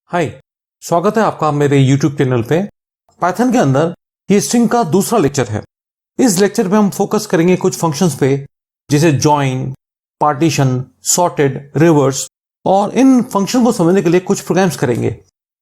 हाय, स्वागत है आपका मेरे YouTube चैनल पे। पाइथन के अंदर ये स्ट्रिंग का दूसरा लेक्चर है। इस लेक्चर पे हम फोकस करेंगे कुछ फंक्शंस पे, जैसे जॉइन, पार्टीशन, सॉर्टेड, रिवर्स, और इन फंक्शन को समझने के लिए कुछ प्रोग्राम्स करेंगे।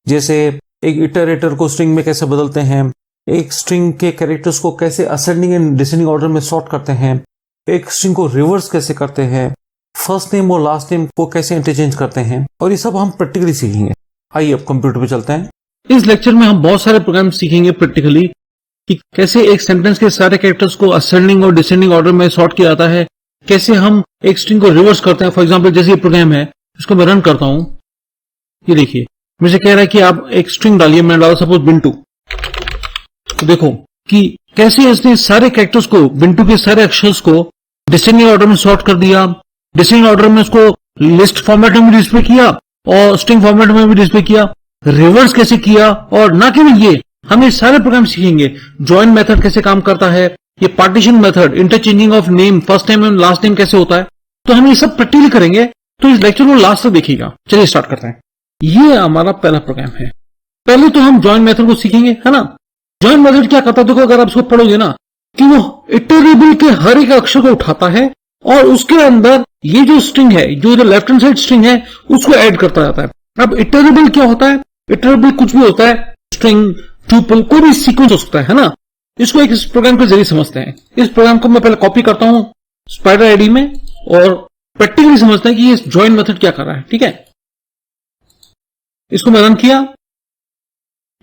जैसे एक इटरेटर को स्ट्रिंग में कैसे बदलते हैं, एक स्ट्रिंग के कैरेक्टर्स को कैसे असेंडिंग एंड डिसेंडिंग ऑर्डर में सॉर्ट करते हैं, एक स्ट्रिंग को रिवर्स कैसे करते हैं, फर्स्ट नेम और लास्ट नेम को कैसे इंटरचेंज करते हैं, और ये सब हम प्रैक्टिकली सीखेंगे। आइए अब कंप्यूटर पे चलते हैं। इस लेक्चर में हम बहुत सारे प्रोग्राम सीखेंगे प्रैक्टिकली कि कैसे एक सेंटेंस के सारे कैरेक्टर्स को असेंडिंग और डिसेंडिंग ऑर्डर में सॉर्ट किया जाता है, कैसे हम एक स्ट्रिंग को रिवर्स करते हैं। फॉर एग्जांपल जैसे ये प्रोग्राम है, इसको मैं रन करता हूं। ये देखिए, मुझे कह रहा है कि आप एक स्ट्रिंग डालिए। मैंने डाला सपोज बिंटू। तो देखो कि कैसे इसने सारे कैरेक्टर्स को, बिंटू के सारे अक्षर्स को डिसेंडिंग ऑर्डर में सॉर्ट कर दिया। डिसेंडिंग ऑर्डर में उसको लिस्ट फॉर्मेट में भी डिस्प्ले किया और स्ट्रिंग फॉर्मेट में भी डिस्प्ले किया। रिवर्स कैसे किया, और ना केवल ये, हम ये सारे प्रोग्राम सीखेंगे। जॉइन मेथड कैसे काम करता है, ये partition method, interchanging of name, first name and last name कैसे होता है। तो हम ये सब प्रैक्टिकली करेंगे। तो इस लेक्चर को लास्ट तक देखिएगा। चलिए स्टार्ट करते हैं। ये हमारा पहला प्रोग्राम है। पहले तो हम जॉइन मेथड को सीखेंगे, है ना। जॉइन मेथड क्या करता है, देखो अगर आप इसको पढ़ोगे ना, कि वो इटरेबल के हर एक अक्षर को उठाता है और उसके अंदर ये जो स्ट्रिंग है, जो लेफ्ट हैंड साइड स्ट्रिंग है, उसको ऐड करता जाता है। अब इटरेबल क्या होता है? इटरेबल कुछ भी होता है, स्ट्रिंग, ट्यूपल, कोई भी सीक्वेंस हो सकता है ना। इसको एक इस प्रोग्राम के जरिए समझते हैं। इस प्रोग्राम को मैं पहले कॉपी करता हूं स्पाइडर आईडी में और प्रैक्टिकली समझते हैं कि ये जॉइन मेथड क्या कर रहा है। ठीक है, इसको मैं रन किया।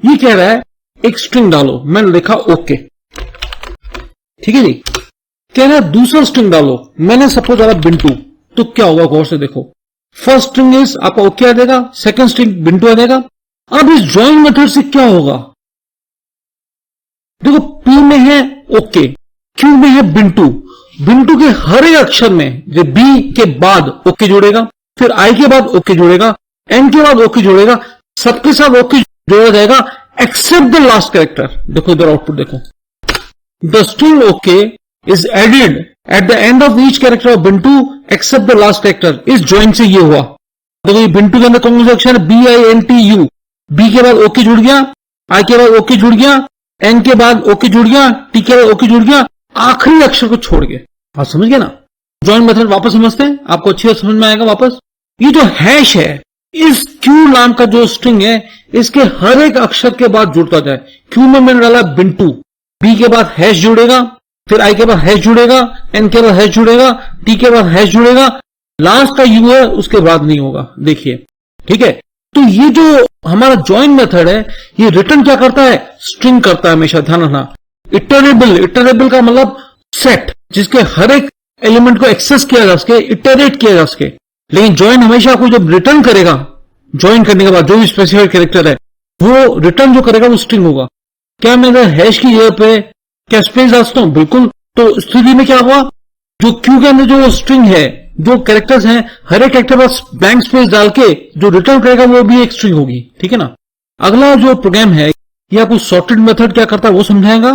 ये कह रहा है एक स्ट्रिंग डालो, मैंने लिखा ओके। ठीक है जी। कह रहा है दूसरा स्ट्रिंग डालो, मैंने सपोज डाला बिंटू। तो क्या होगा, गौर से देखो। फर्स्ट स्ट्रिंग इज आपका ओके आ जाएगा, सेकंड स्ट्रिंग बिंटू आ जाएगा। अब इस जॉइन मेथड से क्या होगा, देखो पी में है ओके, क्यू में है बिंटू। बिंटू के हर एक अक्षर में जो बी के बाद ओके जोड़ेगा, फिर आई के बाद ओके जोड़ेगा, एन के बाद ओके जोड़ेगा, सबके साथ ओके जोड़ा जाएगा एक्सेप्ट द लास्ट कैरेक्टर। देखो इधर आउटपुट देखो, the string okay is added at the end of each character of Bintu except the last character। इस ज्वाइन से ये हुआ। देखो ये बिंटू के अंदर कौन सा अक्षर है, BINTU। बी के बाद ओके जुड़ गया, आई के बाद ओके जुड़ गया, एन के बाद ओके जुड़ गया, टी के बाद ओके जुड़ गया, आखिरी अक्षर को छोड़ के। आप समझ गए ना। ज्वाइन मेथड वापस समझते हैं, आपको अच्छी बात समझ में आएगा वापस। ये जो हैश है, इस क्यू नाम का जो स्ट्रिंग है, इसके हर एक अक्षर के बाद जुड़ता जाए। क्यू में मैंने डाला बिंटू, बी के बाद हैश जुड़ेगा, फिर आई के बाद हैश जुड़ेगा, एन के बाद हैश जुड़ेगा, टी के बाद हैश जुड़ेगा, लास्ट का यू है उसके बाद नहीं होगा। देखिए, ठीक है। तो ये जो हमारा जॉइन मेथड है, ये रिटर्न क्या करता है, स्ट्रिंग करता है। हमेशा ध्यान रखना, इटरेबल का मतलब सेट, जिसके हर एक एलिमेंट को एक्सेस किया जा सके, इटरेट किया जा सके। लेकिन जॉइन हमेशा आपको जब रिटर्न करेगा, जॉइन करने के बाद जो भी स्पेसिफाइड कैरेक्टर है, वो रिटर्न जो करेगा वो स्ट्रिंग होगा। क्या मैं हैश की जगह पे क्या स्पेस डाल सकता हूं? बिल्कुल। तो स्थिति में क्या हुआ, जो क्यू के अंदर जो स्ट्रिंग है, जो कैरेक्टर्स हैं, हर एक कैरेक्टर पास ब्लैंक स्पेस डाल के जो रिटर्न करेगा वो भी एक स्ट्रिंग होगी। ठीक है ना। अगला जो प्रोग्राम है, ये आपको सॉर्टेड मेथड क्या करता है वो समझाएगा,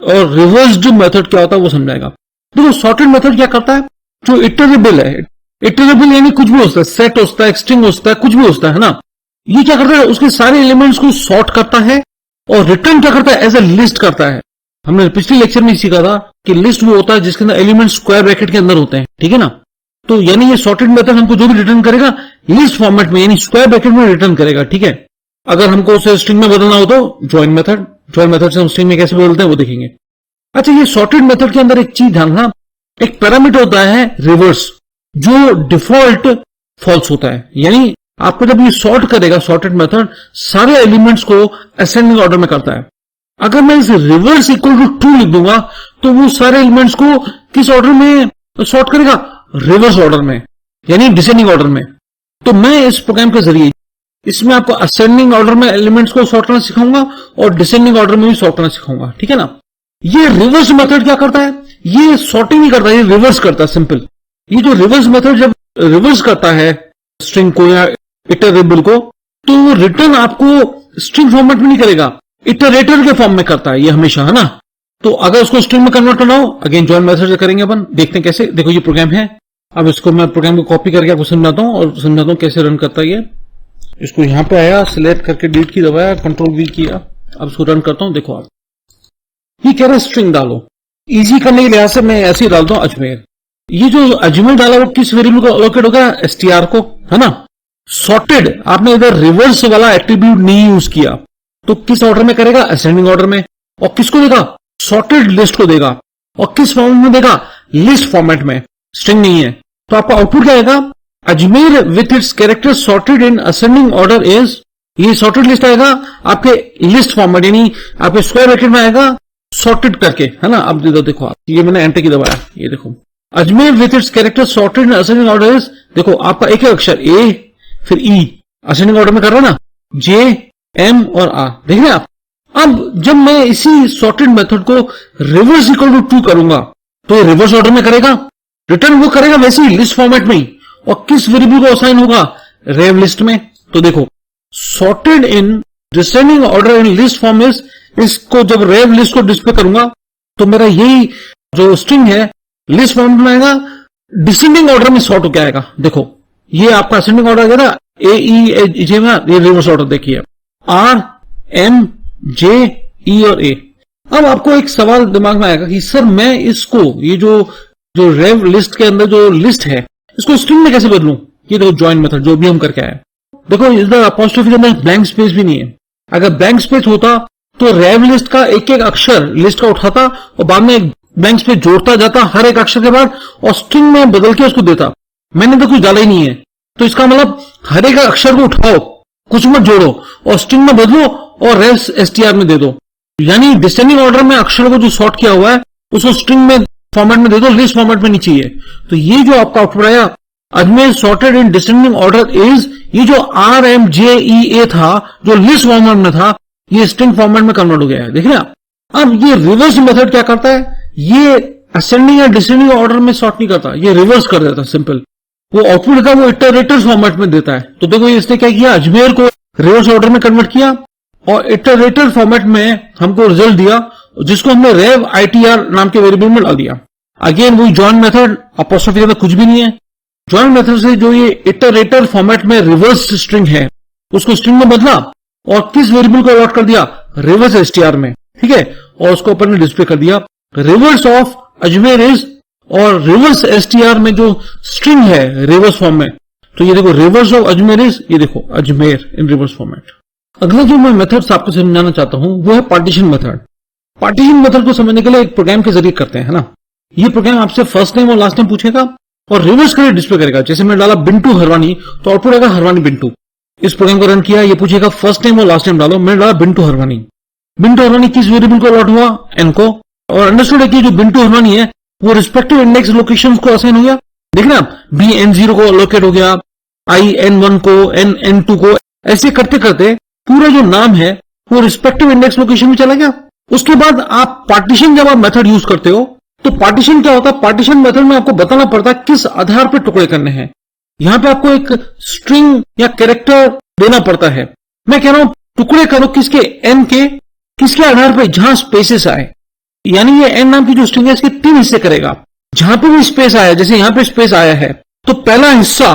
और रिवर्स्ड मेथड क्या होता है वो समझाएगा। देखो सॉर्टेड मेथड क्या करता है, जो इटरेबल है, इटरेबल यानी कुछ भी हो सकता है, सेट हो सकता है, स्ट्रिंग हो सकता है, कुछ भी हो सकता है ना। ये क्या करता है, उसके सारे एलिमेंट्स को सॉर्ट करता है और रिटर्न क्या करता है, एज ए लिस्ट करता है। हमने पिछले लेक्चर में सीखा था कि लिस्ट वो होता है जिसके अंदर एलिमेंट स्क्वायर ब्रैकेट के अंदर होते हैं। ठीक है ना। तो यानी ये सॉर्टेड मेथड हमको जो भी रिटर्न करेगा, लिस्ट फॉर्मेट में यानी स्क्वायर ब्रैकेट में रिटर्न करेगा। ठीक है। अगर हमको उसे स्ट्रिंग में बदलना हो तो जॉइन मेथड से हम स्ट्रिंग में कैसे बदलते हैं वो देखेंगे। अच्छा, ये सॉर्टेड मेथड के अंदर एक चीज ध्यान रखना, एक पैरामीटर होता है रिवर्स, जो डिफॉल्ट फॉल्स होता है। यानी आपको जब ये सॉर्ट करेगा, सॉर्टेड मेथड सारे एलिमेंट्स को असेंडिंग ऑर्डर में करता है। अगर मैं इसे रिवर्स इक्वल टू ट्रू लिख दूंगा तो वो सारे एलिमेंट्स को किस ऑर्डर में सॉर्ट करेगा, रिवर्स ऑर्डर में, यानी डिसेंडिंग ऑर्डर में। तो मैं इस प्रोग्राम के जरिए इसमें आपको असेंडिंग ऑर्डर में एलिमेंट्स को सॉर्ट करना सिखाऊंगा और डिसेंडिंग ऑर्डर में भी सॉर्ट करना सिखाऊंगा। ठीक है ना। ये रिवर्स मेथड क्या करता है, ये सॉर्टिंग नहीं करता, ये रिवर्स करता है। सिंपल। ये जो रिवर्स मेथड जब रिवर्स करता है स्ट्रिंग को या इटरेबल को, तो वो रिटर्न आपको स्ट्रिंग फॉर्मेट में नहीं करेगा, इटरेटर के फॉर्म में करता है ये हमेशा, है ना। तो अगर उसको स्ट्रिंग में कन्वर्ट करना हो, अगेन जॉइन मेथड से करेंगे अपन। देखते हैं कैसे। देखो ये प्रोग्राम है, अब इसको मैं प्रोग्राम को कॉपी करके आपको समझाता हूं और समझाता हूं कैसे रन करता है ये। इसको यहां पे आया, सिलेक्ट करके डिलीट की दबाया, कंट्रोल वी किया, अब इसको रन करता हूं। देखो आप, ये कह रहे स्ट्रिंग डालो, इजी करने के लिहाज से मैं ऐसे ही डालता हूं अजमेर। ये जो अजमेर डाला वो किस वेरिएबल को अलोकेट होगा, एसटीआर को, है ना। सॉर्टेड आपने इधर रिवर्स वाला एट्रीब्यूट नहीं यूज किया, तो किस ऑर्डर में करेगा, असेंडिंग ऑर्डर में। और किसको देगा, सॉर्टेड लिस्ट को देगा। और किस फॉर्मेट में देगा, लिस्ट फॉर्मेट में, स्ट्रिंग नहीं है। तो आपका आउटपुट क्या आएगा, Ajmer with its character sorted in ascending order is, ये सॉर्टेड लिस्ट आएगा आपके लिस्ट फॉर्मेट, यानी आपके स्क्वायर ब्रैकेट में आएगा सॉर्टेड करके, है ना। अब देखो आप, ये मैंने एंटर की दबाया, ये देखो Ajmer with its character sorted in ascending order is, देखो आपका एक अक्षर ए फिर ई, असेंडिंग ऑर्डर में कर रहा है ना, जे एम और आ, देख रहे आप। अब जब मैं इसी सॉर्टेड मेथड को रिवर्स इक्वल टू ट्रू करूंगा तो ये रिवर्स ऑर्डर में करेगा, रिटर्न वो करेगा वैसे ही लिस्ट फॉर्मेट में ही। और किस वेरिएबल को असाइन होगा, रेव लिस्ट में। तो देखो sorted in descending order in list form is, इसको जब रेव लिस्ट को डिस्प्ले करूंगा तो मेरा यही जो स्ट्रिंग है लिस्ट फॉर्मेट में आएगा, डिसेंडिंग ऑर्डर में सॉर्ट होकर आएगा। देखो ये आपका असेंडिंग ऑर्डर आएगा ना, ए ई जे में, ये रिवर्स ऑर्डर देखिए, आर एम जे ई और ए। अब आपको एक सवाल दिमाग में आएगा कि सर मैं इसको, ये जो रेव लिस्ट के अंदर जो लिस्ट है, इसको स्ट्रिंग में कैसे बदलूं। ये देखो ज्वाइन मेथड जो भी हम करके आए, देखो इधर अपोस्ट्रोफी के अंदर ब्लैंक स्पेस भी नहीं है। अगर ब्लैंक स्पेस होता तो रेव लिस्ट का एक एक अक्षर लिस्ट का उठाता और बाद में एक ब्लैंक स्पेस जोड़ता जाता हर एक अक्षर के बाद, और स्ट्रिंग में बदल के उसको देता। मैंने तो कुछ डाला ही नहीं है, तो इसका मतलब हर एक अक्षर को उठाओ, कुछ मत जोड़ो, और स्ट्रिंग में बदलो और रेव एसटीआर में दे दो। यानी डिसेंडिंग ऑर्डर में अक्षरों को जो सॉर्ट किया हुआ है उसको स्ट्रिंग में फॉर्मेट में दे दो, लिस्ट फॉर्मेट में नहीं चाहिए। तो ये जो आपका आउटपुट आया, Ajmer sorted in descending order is, ये जो आर एम जे ई ए था जो लिस्ट फॉर्मेट में था, ये स्ट्रिंग फॉर्मेट में कन्वर्ट हो गया है, देख रहे आप। अब ये रिवर्स मेथड क्या करता है, ये असेंडिंग या डिसेंडिंग ऑर्डर में सॉर्ट नहीं करता, ये रिवर्स कर देता, सिंपल। वो आउटपुट देता है वो इटरेटर फॉर्मेट में देता है। तो देखो इसने क्या किया, अजमेर को रिवर्स ऑर्डर में कन्वर्ट किया और इटरेटर फॉर्मेट में हमको रिजल्ट दिया, जिसको हमने रेव आईटीआर नाम के वेरिएबल में डाल दिया। अगेन वही जॉइन मेथड, अपोस्ट्रोफी के अंदर कुछ भी नहीं है। जॉइन मेथड से जो ये इटरेटर फॉर्मेट में रिवर्स स्ट्रिंग है उसको स्ट्रिंग में बदला और किस वेरिएबल को अलॉट कर दिया, रिवर्स एसटीआर में, ठीक है। और उसको ऊपर में डिस्प्ले कर दिया रिवर्स ऑफ अजमेर इज, और रिवर्स एसटीआर में जो स्ट्रिंग है रिवर्स फॉर्म में, तो ये देखो रिवर्स ऑफ अजमेर इज, ये देखो अजमेर इन रिवर्स फॉर्मेट। अगला जो मैं मेथड्स आपको समझाना चाहता हूं वो है पार्टीशन मेथड। पार्टीशन मेथड को समझने के लिए एक प्रोग्राम के जरिए करते हैं, है ना। ये प्रोग्राम आपसे फर्स्ट नेम और लास्ट नेम पूछेगा और रिवर्स करके डिस्प्ले करेगा। जैसे मैं डाला बिंटू हरवानी तो आउटपुट आएगा हरवानी बिंटू। इस प्रोग्राम को रन किया, ये पूछेगा फर्स्ट नेम और लास्ट नेम डालो, मैंने डाला बिंटू हरवानी। बिंटू हरवानी किस वेरिएबल को अलॉट हुआ, एन को। और अंडरस्टूड है कि जो बिंटू हरवानी है वो रिस्पेक्टिव इंडेक्स लोकेशन को असाइन हो गया, देखना आप, बी एन जीरो को अलोकेट हो गया, आई एन वन को, एन एन टू को, ऐसे करते करते पूरा जो नाम है वो रिस्पेक्टिव इंडेक्स लोकेशन में चला गया। उसके बाद आप पार्टीशन, जब आप मेथड यूज करते हो तो पार्टीशन क्या होता है, पार्टीशन मेथड में आपको बताना पड़ता है किस आधार पर टुकड़े करने हैं। यहां पे आपको एक स्ट्रिंग या कैरेक्टर देना पड़ता है। मैं कह रहा हूं टुकड़े करो किसके, एन के, किसके आधार पर, जहां स्पेसेस आए। यानी ये एन नाम की जो स्ट्रिंग है इसके 3 हिस्से करेगा। जहां पे भी स्पेस आया, जैसे यहां पे स्पेस आया है तो पहला हिस्सा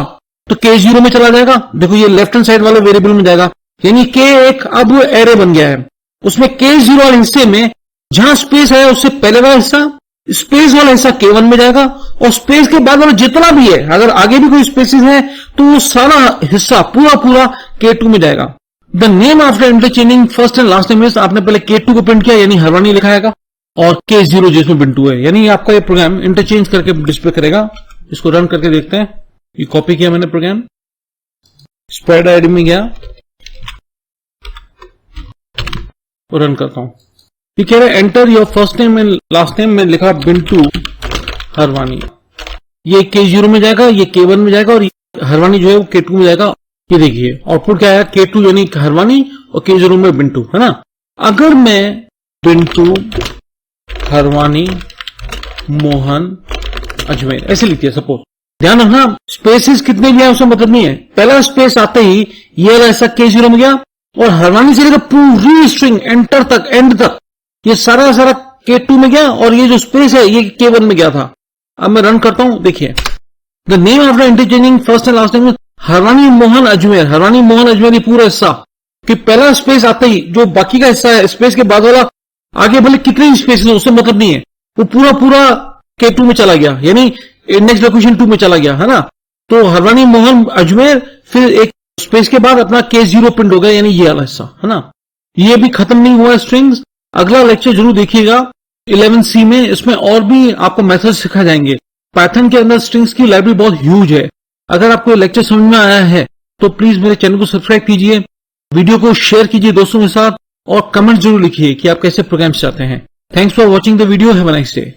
तो K0 में चला जाएगा, देखो ये लेफ्ट हैंड साइड वाले वेरिएबल में जाएगा, यानी K एक अब वो एरे बन गया है। उसमें K0 वाले हिस्से में जहां स्पेस आया उससे पहले वाला हिस्सा, स्पेस वाला हिस्सा K1 में जाएगा, और स्पेस के बाद वाला जितना भी है, अगर आगे भी कोई स्पेसेस है तो वो सारा हिस्सा पूरा K2 में जाएगा। The name after interchanging first and last name is, आपने पहले K2 को प्रिंट किया यानी हरवानी लिखा आएगा, और K0 जिसमें बिंटू है, यानी आपका ये प्रोग्राम इंटरचेंज करके डिस्प्ले करेगा। इसको रन करके देखते हैं। ये कॉपी किया मैंने प्रोग्राम, स्प्रेड आईडी में गया और रन करता हूं। ये कह रहा है enter your first name and last name में लिखा बिंटू हरवानी। ये K0 में जाएगा, ये K1 में जाएगा, और हरवानी जो है वो K2 में जाएगा। ये देखिए आउटपुट क्या आया, K2 यानी हरवानी और K0 में बिंटू, है ना। अगर मैं बिंटू हरवानी मोहन अजमेर ऐसे लिखिए सपोज, ध्यान रखना स्पेसेस कितने लिया उसका मतलब नहीं है। पहला स्पेस आते ही ये ऐसा K0 में गया और हरवानी से लेकर पूरी स्ट्रिंग एंटर तक, एंड तक, ये सारा K2 में गया, और ये जो स्पेस है ये K1 में गया था। अब मैं रन करता हूं, देखिए the name after interchanging first and last name, हरानी मोहन अजमेर ये पूरा हिस्सा कि पहला स्पेस आता ही जो बाकी का हिस्सा है स्पेस के बाद वाला आगे भले कितने स्पेस है उससे मतलब नहीं है, वो पूरा K2 में चला गया, यानी इंडेक्स लोकेशन 2 में चला गया, है ना। तो हरानी मोहन अजमेर फिर एक स्पेस के बाद अपना K0 प्रिंट हो गया, यानी ये वाला हिस्सा, है ना। ये भी खत्म नहीं हुआ है स्ट्रिंग्स। अगला लेक्चर जरूर देखिएगा 11C में, इसमें और भी आपको मेथड सिखा जाएंगे। पाइथन के अंदर स्ट्रिंग्स की लाइब्रेरी बहुत ह्यूज है। अगर आपको लेक्चर समझ में आया है तो प्लीज मेरे चैनल को सब्सक्राइब कीजिए, वीडियो को शेयर कीजिए दोस्तों के साथ और कमेंट जरूर लिखिए कि आप कैसे प्रोग्राम चाहते हैं। Thanks for watching the video, have a nice day.